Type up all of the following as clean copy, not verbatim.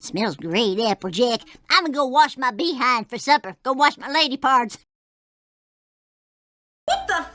Smells great, Applejack. I'm gonna go wash my behind for supper. Go wash my lady parts. What the f-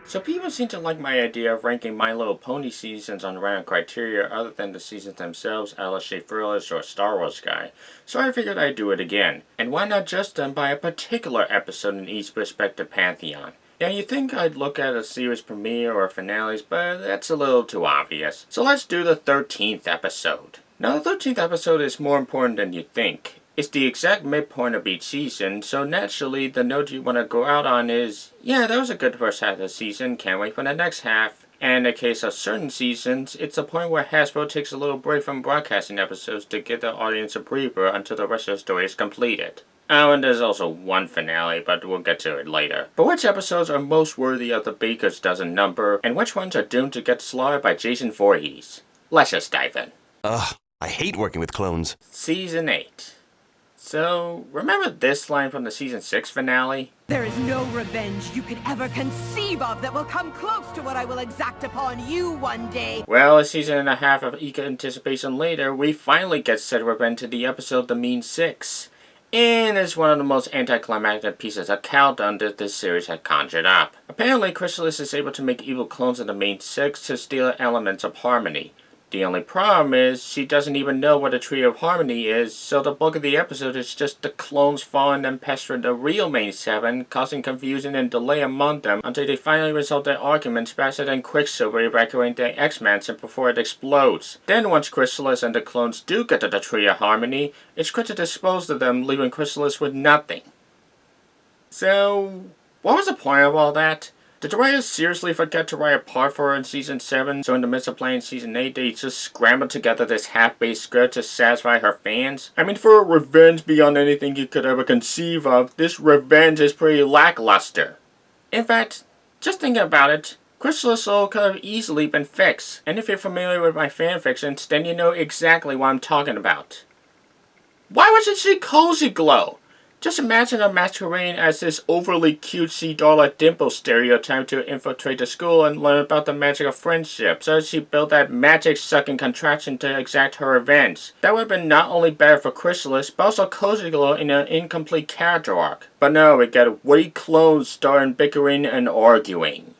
So people seem to like my idea of ranking My Little Pony seasons on random criteria other than the seasons themselves, Alice Shea Fearless, or Star Wars Guy. So I figured I'd do it again. And why not just them by a particular episode in each respective pantheon? Now you'd think I'd look at a series premiere or finales, but that's a little too obvious. So let's do the 13th episode. Now the 13th episode is more important than you think. It's the exact midpoint of each season, so naturally the note you want to go out on is, yeah, that was a good first half of the season, can't wait for the next half. And in the case of certain seasons, it's the point where Hasbro takes a little break from broadcasting episodes to give the audience a breather until the rest of the story is completed. Oh, and there's also one finale, but we'll get to it later. But which episodes are most worthy of the Baker's Dozen number, and which ones are doomed to get slaughtered by Jason Voorhees? Let's just dive in. Ugh, I hate working with clones. Season 8. So, remember this line from the Season 6 finale? There is no revenge you could ever conceive of that will come close to what I will exact upon you one day. Well, a season and a half of eager anticipation later, we finally get said revenge in the episode The Mean Six. And it's one of the most anticlimactic pieces of countdown that this series had conjured up. Apparently, Chrysalis is able to make evil clones of the Mean Six to steal elements of Harmony. The only problem is, she doesn't even know what a Tree of Harmony is, so the bulk of the episode is just the clones following and pestering the real Main Seven, causing confusion and delay among them until they finally resolve their arguments faster than Quicksilver evacuating the X-Mansion before it explodes. Then once Chrysalis and the clones do get to the Tree of Harmony, it's quick to dispose of them, leaving Chrysalis with nothing. So, what was the point of all that? Did the writers seriously forget to write a part for her in Season 7, so in the midst of playing Season 8, they just scrambled together this half-baked script to satisfy her fans? I mean, for a revenge beyond anything you could ever conceive of, this revenge is pretty lackluster. In fact, just thinking about it, Chrysalis Soul could have easily been fixed, and if you're familiar with my fanfictions, then you know exactly what I'm talking about. Why wasn't she Cozy Glow? Just imagine her masquerading as this overly cutesy Darla Dimple stereotype to infiltrate the school and learn about the magic of friendship, so she built that magic-sucking contraption to exact her revenge. That would have been not only better for Chrysalis, but also Cozy Glow in an incomplete character arc. But no, we get witty clones starting bickering and arguing.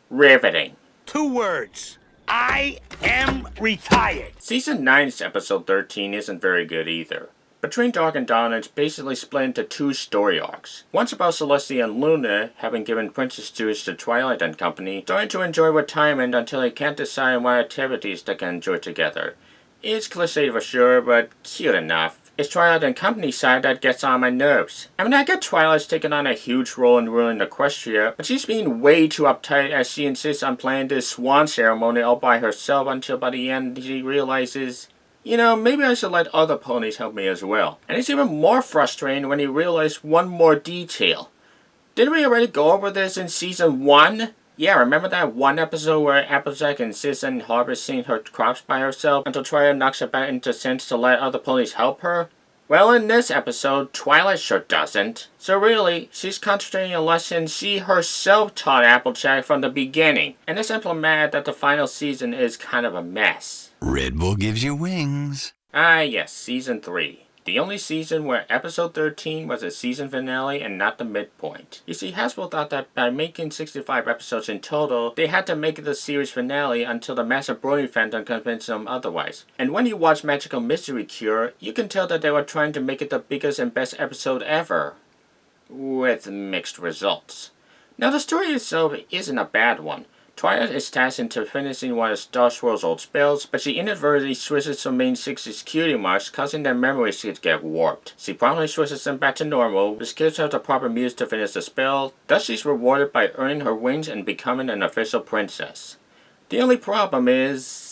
Riveting. 2 words. I am retired. Season 9's episode 13 isn't very good either. Between Dark and Dawn, it's basically split into 2 story arcs. One's about Celestia and Luna, having given Princess Jewish to Twilight and Company, starting to enjoy retirement until they can't decide on what activities they can enjoy together. It's cliché for sure, but cute enough. It's Twilight and Company's side that gets on my nerves. I mean, I get Twilight's taken on a huge role in ruling Equestria, but she's being way too uptight as she insists on playing this swan ceremony all by herself until by the end she realizes, you know, maybe I should let other ponies help me as well. And it's even more frustrating when you realize one more detail. Didn't we already go over this in Season 1? Yeah, remember that one episode where Applejack insists on harvesting her crops by herself until Twilight knocks her back into sense to let other ponies help her? Well, in this episode, Twilight sure doesn't. So really, she's concentrating a lesson she herself taught Applejack from the beginning. And it's implemented that the final season is kind of a mess. Red Bull gives you wings. Ah yes, Season 3. The only season where episode 13 was a season finale and not the midpoint. You see, Hasbro thought that by making 65 episodes in total, they had to make it the series finale until the massive Brony fandom convinced them otherwise. And when you watch Magical Mystery Cure, you can tell that they were trying to make it the biggest and best episode ever. With mixed results. Now the story itself isn't a bad one. Twilight is tasked into finishing one of Star Swirl's old spells, but she inadvertently switches some Main Six's cutie marks, causing their memories to get warped. She promptly switches them back to normal, which gives her the proper muse to finish the spell, thus she's rewarded by earning her wings and becoming an official princess. The only problem is,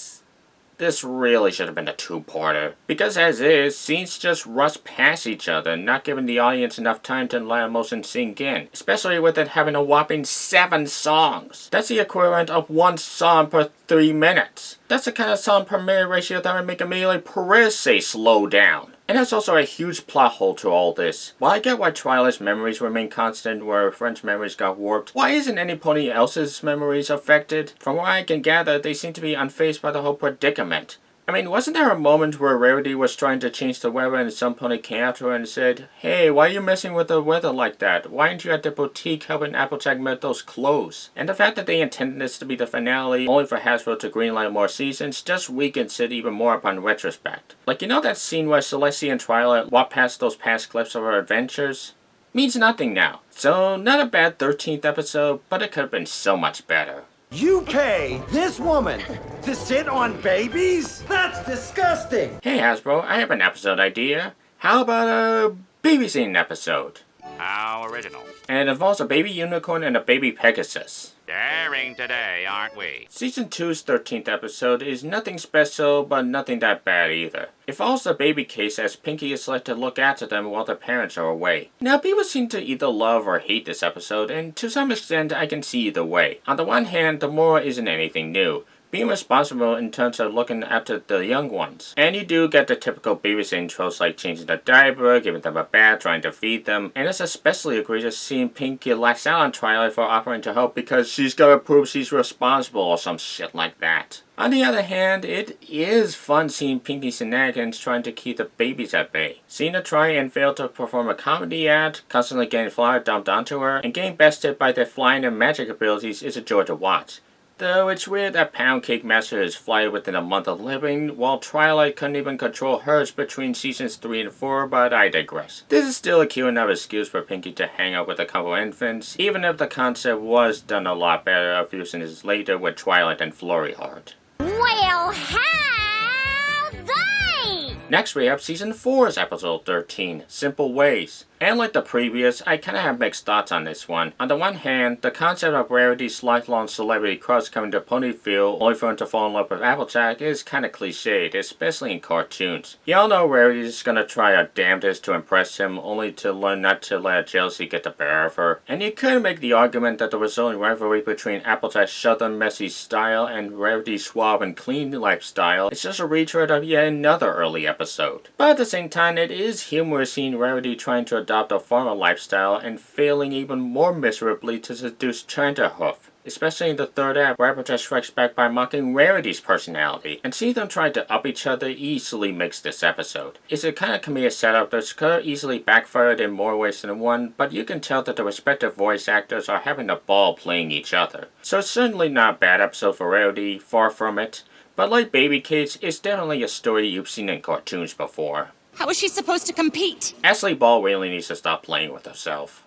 this really should have been a 2-parter, because as is, scenes just rush past each other, not giving the audience enough time to let emotion sink in, especially with it having a whopping 7 songs. That's the equivalent of 1 song per 3 minutes. That's the kind of song per minute ratio that would make Amelia Perez say slow down. And there's also a huge plot hole to all this. While I get why Twilight's memories remain constant where Friend's memories got warped, why isn't anybody else's memories affected? From what I can gather, they seem to be unfazed by the whole predicament. I mean, wasn't there a moment where Rarity was trying to change the weather and some pony came out to her and said, "Hey, why are you messing with the weather like that? Why aren't you at the boutique helping Applejack make those clothes?" And the fact that they intended this to be the finale only for Hasbro to greenlight more seasons just weakens it even more upon retrospect. Like, you know that scene where Celestia and Twilight walk past those past clips of her adventures? Means nothing now. So, not a bad 13th episode, but it could have been so much better. You pay this woman to sit on babies? That's disgusting! Hey Hasbro, I have an episode idea. How about a babysitting episode? How original. And it involves a baby unicorn and a baby Pegasus. Daring today, aren't we? Season 2's 13th episode is nothing special, but nothing that bad either. It follows the baby case as Pinkie is left to look after them while their parents are away. Now, people seem to either love or hate this episode, and to some extent I can see either way. On the one hand, the moral isn't anything new, being responsible in terms of looking after the young ones. And you do get the typical babysitting tropes like changing the diaper, giving them a bath, trying to feed them, and it's especially egregious seeing Pinkie lash out on Twilight for offering to help because she's gotta prove she's responsible or some shit like that. On the other hand, it is fun seeing Pinkie's shenanigans trying to keep the babies at bay. Seeing her try and fail to perform a comedy act, constantly getting flour dumped onto her, and getting bested by their flying and magic abilities is a joy to watch. Though it's weird that Pound Cake Master is flying within a month of living, while Twilight couldn't even control hers between seasons 3 and 4, but I digress. This is still a cute enough excuse for Pinkie to hang out with a couple infants, even if the concept was done a lot better a few seasons later with Twilight and Flurry Heart. Well, how they? Next we have Season 4's Episode 13, Simple Ways. And like the previous, I kinda have mixed thoughts on this one. On the one hand, the concept of Rarity's lifelong celebrity crush coming to Ponyville only for him to fall in love with Applejack is kinda cliched, especially in cartoons. Y'all know Rarity's gonna try her damnedest to impress him, only to learn not to let jealousy get the better of her. And you could make the argument that the resulting rivalry between Applejack's southern messy style and Rarity's suave and clean lifestyle is just a retread of yet another early episode. But at the same time, it is humorous seeing Rarity trying to adopt a farmer lifestyle and failing even more miserably to seduce Chanterhoof. Especially in the third act where Applejack strikes back by mocking Rarity's personality, and seeing them trying to up each other easily makes this episode. It's a kind of comedic setup that could have easily backfired in more ways than one, but you can tell that the respective voice actors are having a ball playing each other. So it's certainly not a bad episode for Rarity, far from it, but like Baby Case, it's definitely a story you've seen in cartoons before. How is she supposed to compete? Ashley Ball really needs to stop playing with herself.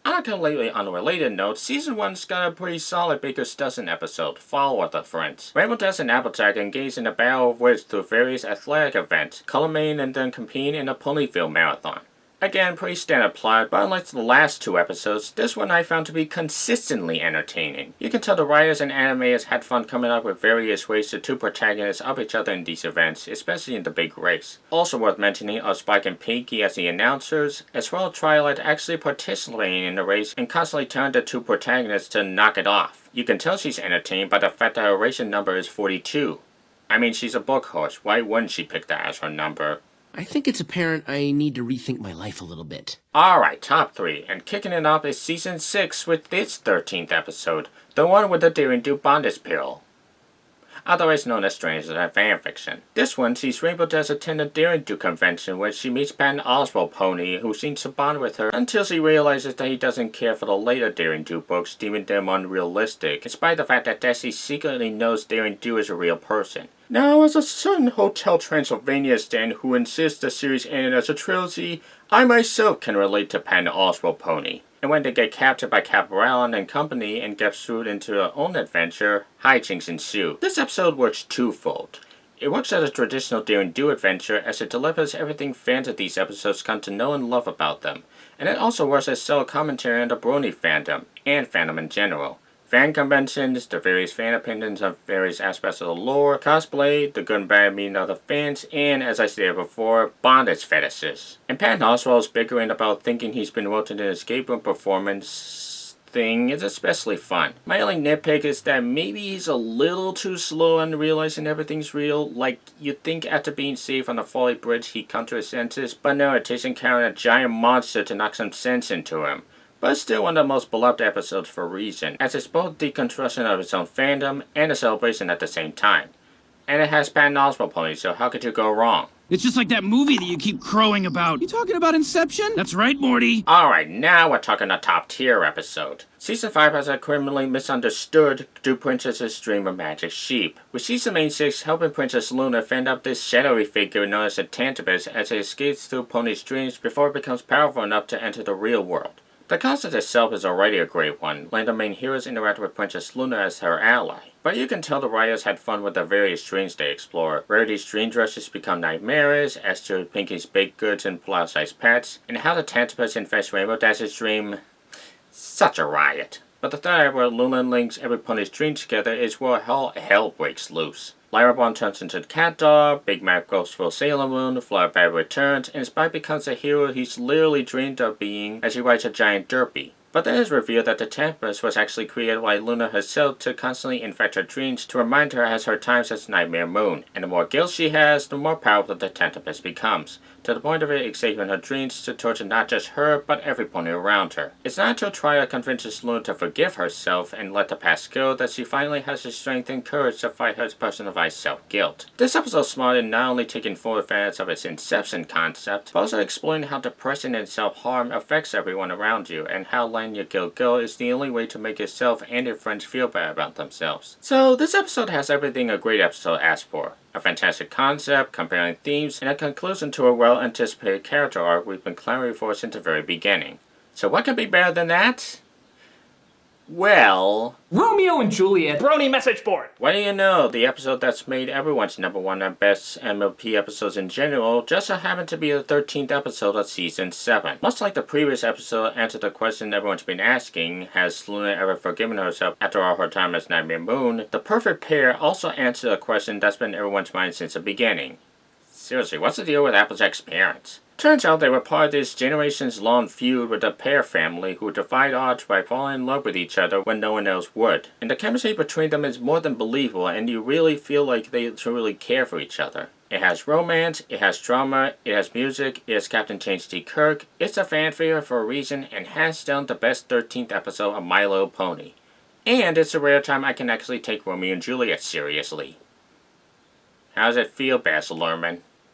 On a completely unrelated note, Season 1's got a pretty solid Baker's Dozen episode, Fall with Her Friends. Rainbow Dash and Applejack engage in a battle of wits through various athletic events, culminating and then competing in a Ponyville marathon. Again, pretty standard plot, but unlike the last two episodes, this one I found to be consistently entertaining. You can tell the writers and animators had fun coming up with various ways the two protagonists up each other in these events, especially in the big race. Also worth mentioning are Spike and Pinkie as the announcers, as well as Twilight actually participating in the race and constantly telling the two protagonists to knock it off. You can tell she's entertained by the fact that her racing number is 42. I mean, she's a book horse, why wouldn't she pick that as her number? I think it's apparent I need to rethink my life a little bit. Alright, top 3, and kicking it off is Season 6 with its 13th episode, the one with the Daring Do bondage pill. Otherwise known as Strangers and fanfiction. This one sees Rainbow Dash attend a Daring Do convention where she meets Patton Oswalt Pony, who seems to bond with her until she realizes that he doesn't care for the later Daring Do books, deeming them unrealistic, despite the fact that Dashie secretly knows Daring Do is a real person. Now, as a certain Hotel Transylvania stan who insists the series ended as a trilogy, I myself can relate to Patton Oswalt Pony. And when they get captured by Caporal and company and get thrown into their own adventure, hijinks ensue. This episode works twofold. It works as a traditional Daring Do adventure as it delivers everything fans of these episodes come to know and love about them. And it also works as subtle commentary on the Brony fandom, and fandom in general. Fan conventions, the various fan opinions of various aspects of the lore, cosplay, the good and bad meaning of the fans, and, as I stated before, bondage fetishes. And Patton Oswalt's bickering about thinking he's been voted in an escape room performance thing is especially fun. My only nitpick is that maybe he's a little too slow on realizing everything's real. Like, you'd think after being saved on the Folly Bridge he'd come to his senses, but no, it takes encountering a giant monster to knock some sense into him. But it's still one of the most beloved episodes for a reason, as it's both deconstruction of its own fandom and a celebration at the same time. And it has Patton Oswalt ponies, so how could you go wrong? It's just like that movie that you keep crowing about. You talking about Inception? That's right, Morty. Alright, now we're talking a top tier episode. Season 5 has a criminally misunderstood Do Princess's Dream of Magic Sheep, with Season Main 6 helping Princess Luna fend up this shadowy figure known as a Tantabus as it escapes through Pony's dreams before it becomes powerful enough to enter the real world. The concept itself is already a great one, letting the main heroes interact with Princess Luna as her ally. But you can tell the writers had fun with the various dreams they explore. Rarity's dream dresses become nightmares, as do Pinky's baked goods and plus-size pets, and how the Tantabus infects Rainbow Dash's dream. Such a riot. But the third where Luna links every pony's dream together is where hell breaks loose. Lyra Bond turns into the Cat Dog, Big Mac goes full Sailor Moon, Fluttershy returns, and Spike becomes a hero he's literally dreamed of being as he rides a giant derpy. But then it's revealed that the Tantabus was actually created by Luna herself to constantly infect her dreams to remind her as her times as Nightmare Moon. And the more guilt she has, the more powerful the Tantabus becomes, to the point of it exhaling her dreams to torture not just her, but every pony around her. It's not until Triad convinces Luna to forgive herself and let the past go that she finally has the strength and courage to fight her personified self-guilt. This episode is smart in not only taking full advantage of its Inception concept, but also exploring how depression and self-harm affects everyone around you, and how letting your guilt go is the only way to make yourself and your friends feel bad about themselves. So this episode has everything a great episode asks for. A fantastic concept, compelling themes, and a conclusion to a well-anticipated character arc we've been clamoring for since the very beginning. So what could be better than that? Well... Romeo and Juliet. Brony message board. What do you know? The episode that's made everyone's #1 and best MLP episodes in general just so happened to be the 13th episode of Season 7. Much like the previous episode answered the question everyone's been asking, has Luna ever forgiven herself after all her time as Nightmare Moon? The perfect pair also answered a question that's been in everyone's mind since the beginning. Seriously, what's the deal with Applejack's parents? Turns out they were part of this generations-long feud with the Pear family who defied odds by falling in love with each other when no one else would. And the chemistry between them is more than believable, and you really feel like they truly care for each other. It has romance, it has drama, it has music, it has Captain James T. Kirk, it's a fan favorite for a reason, and hands down the best 13th episode of My Little Pony. And it's a rare time I can actually take Romeo and Juliet seriously. How does it feel, Baz Luhrmann?